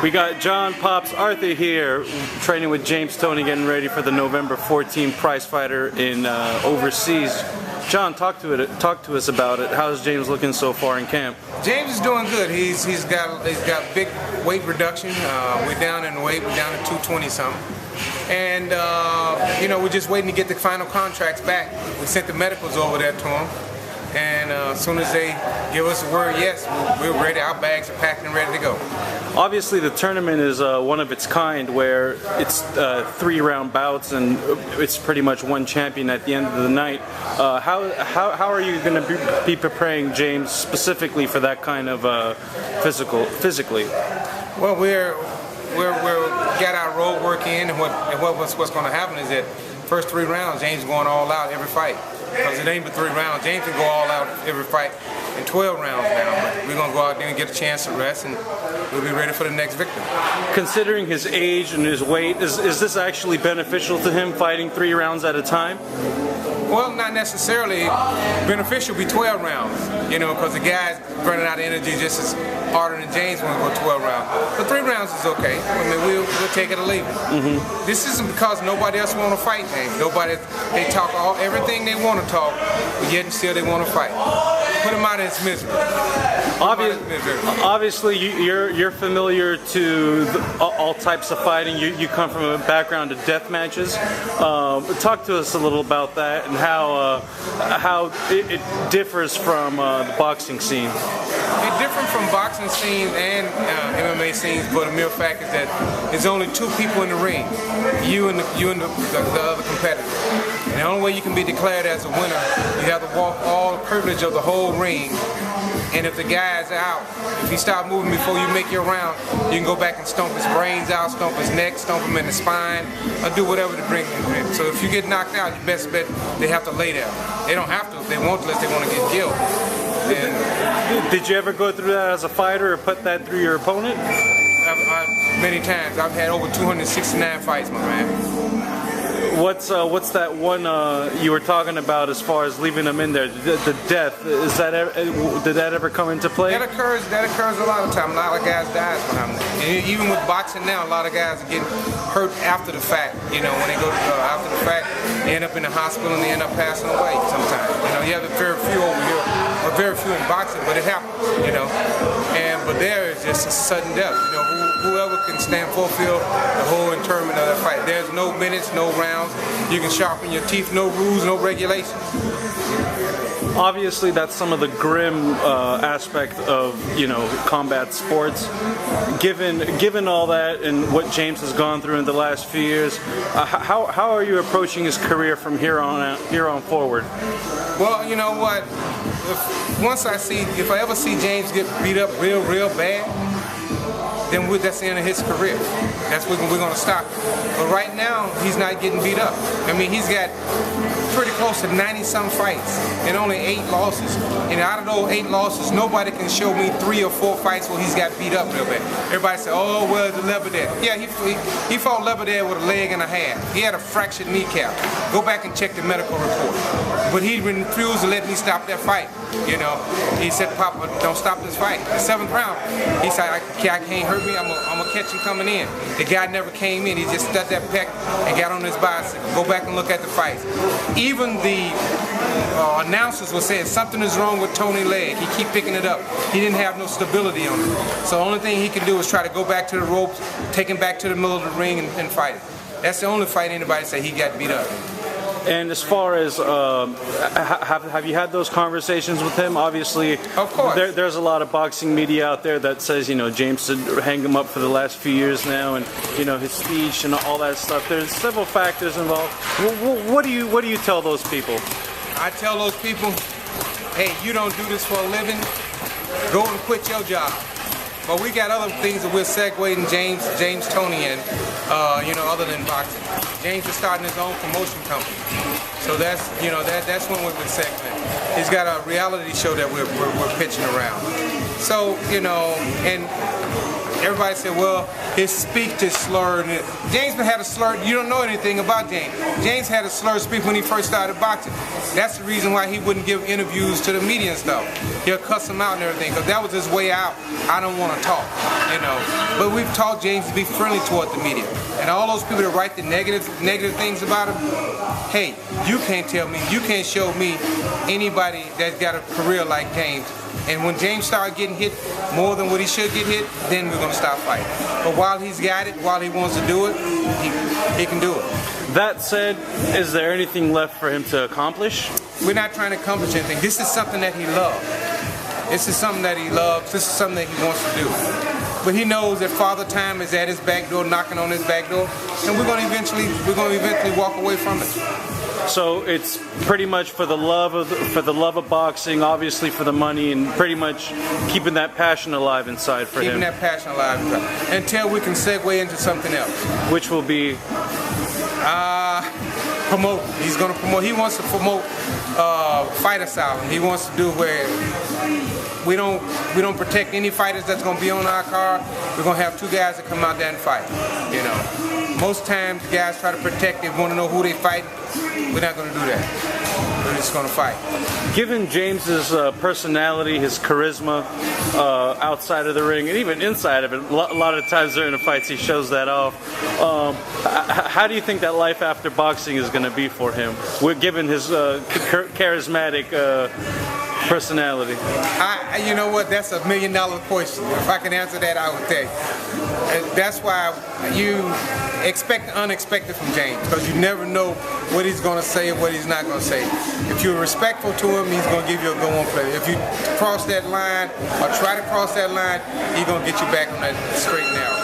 We got John Pops Arthur here, training with James Toney, getting ready for the November 14 prize fighter in overseas. John, talk to us about it. How's James looking so far in camp? James is doing good. He's got big weight reduction. We're down in weight. We're down to 220 something. And we're just waiting to get the final contracts back. We sent the medicals over there to him. And as soon as they give us the word yes, we're ready. Our bags are packed and ready to go. Obviously, the tournament is one of its kind, where it's 3-round bouts and it's pretty much one champion at the end of the night. How are you going to be preparing James specifically for that kind of physically? Well, we're got our road work in, and what's going to happen is that first 3 rounds, James is going all out every fight. Because it ain't but 3 rounds. James can go all out every fight in 12 rounds now. But we're going to go out there and get a chance to rest, and we'll be ready for the next victim. Considering his age and his weight, is this actually beneficial to him, fighting 3 rounds at a time? Well, not necessarily. Beneficial be 12 rounds, because the guy's running out of energy just as harder than James when we go 12 rounds. But 3 rounds is okay. I mean, we'll take it or leave it. Mm-hmm. This isn't because nobody else want to fight, James. They talk everything they want to talk, but yet and still they want to fight. Put them out of his misery. Obviously, you're familiar to all types of fighting. You come from a background of death matches. Talk to us a little about that and how it differs from the boxing scene. It's different from boxing scenes and MMA scenes, but the mere fact is that there's only 2 people in the ring, you and the other competitor. And the only way you can be declared as a winner, you have to walk all the privilege of the whole ring. And if the guy's out, if he stop moving before you make your round, you can go back and stomp his brains out, stomp his neck, stomp him in the spine, or do whatever to bring him in. So if you get knocked out, you best bet they have to lay down. They don't have to if they want to, unless they want to get killed. And did you ever go through that as a fighter or put that through your opponent? Many times. I've had over 269 fights, my man. What's that one you were talking about as far as leaving them in there? The death. Did that ever come into play? That occurs a lot of times. A lot of guys die from that. And even with boxing now, a lot of guys are getting hurt after the fact. When they go after the fact, they end up in the hospital and they end up passing away sometimes. You have very few over here, or very few in boxing, but it happens. But there is just a sudden death. Whoever can fulfill the whole interment of that fight. There's no minutes, no rounds. You can sharpen your teeth, no rules, no regulations. Obviously, that's some of the grim aspect of combat sports. Given all that and what James has gone through in the last few years, how are you approaching his career from here on forward? Well, you know what? If I ever see James get beat up real bad, then that's the end of his career. That's when we're going to stop. But right now, he's not getting beat up. I mean, he's got pretty close to 90-some fights and only 8 losses. And out of those 8 losses, nobody can show me 3 or 4 fights where he's got beat up real bad. Everybody say, oh, well, the Lebedev. Yeah, he fought Lebedev with a leg and a half. He had a fractured kneecap. Go back and check the medical report. But he refused to let me stop that fight. He said, Papa, don't stop this fight. The 7th round, he said, I can't hurt me. I'm gonna catch him coming in. The guy never came in. He just stuck that pec and got on his bicycle. Go back and look at the fights. Even the announcers were saying something is wrong with Toney's leg. He keep picking it up. He didn't have no stability on it. So the only thing he can do is try to go back to the ropes, take him back to the middle of the ring and fight it. That's the only fight anybody say he got beat up. And as far as, have you had those conversations with him? Obviously, of course. There's a lot of boxing media out there that says, James should hang him up for the last few years now, and his speech and all that stuff. There's several factors involved. What do you tell those people? I tell those people, hey, you don't do this for a living. Go and quit your job. But we got other things that we're segueing James Toney in, other than boxing. James is starting his own promotion company. So that's when we're segmenting. He's got a reality show that we're pitching around. So, and everybody said, well, his speech is slurred. James had a slur. You don't know anything about James. James had a slurred speech when he first started boxing. That's the reason why he wouldn't give interviews to the media and stuff. He'll cuss them out and everything, because that was his way out. I don't want to talk, you know. But we've taught James to be friendly toward the media. And all those people that write the negative things about him, hey, you can't tell me, you can't show me anybody that's got a career like James. And when James starts getting hit more than what he should get hit, then we're going to stop fighting. But while he's got it, while he wants to do it, he can do it. That said, is there anything left for him to accomplish? We're not trying to accomplish anything. This is something that he loves. This is something that he loves. This is something that he wants to do. But he knows that Father Time is at his back door, knocking on his back door, and we're going to eventually walk away from it. So it's pretty much for the love of boxing, obviously for the money, and pretty much keeping that passion alive inside for him. Keeping that passion alive until we can segue into something else. Which will be? Promote. He's going to promote. He wants to promote fight asylum. He wants to do where we don't protect any fighters that's going to be on our card. We're going to have two guys that come out there and fight. You know, most times the guys try to protect. They want to know who they fight. We're not going to do that. We're just going to fight. Given James's personality, his charisma outside of the ring, and even inside of it, a lot of times during the fights he shows that off. How do you think that life after boxing is going to be for him? Given his charismatic personality. You know what? That's $1 million question. If I can answer that, I would tell you. That's why you expect the unexpected from James, because you never know what he's going to say or what he's not going to say. If you're respectful to him, he's going to give you a go-on play. If you cross that line or try to cross that line, he's going to get you back on that straight and narrow.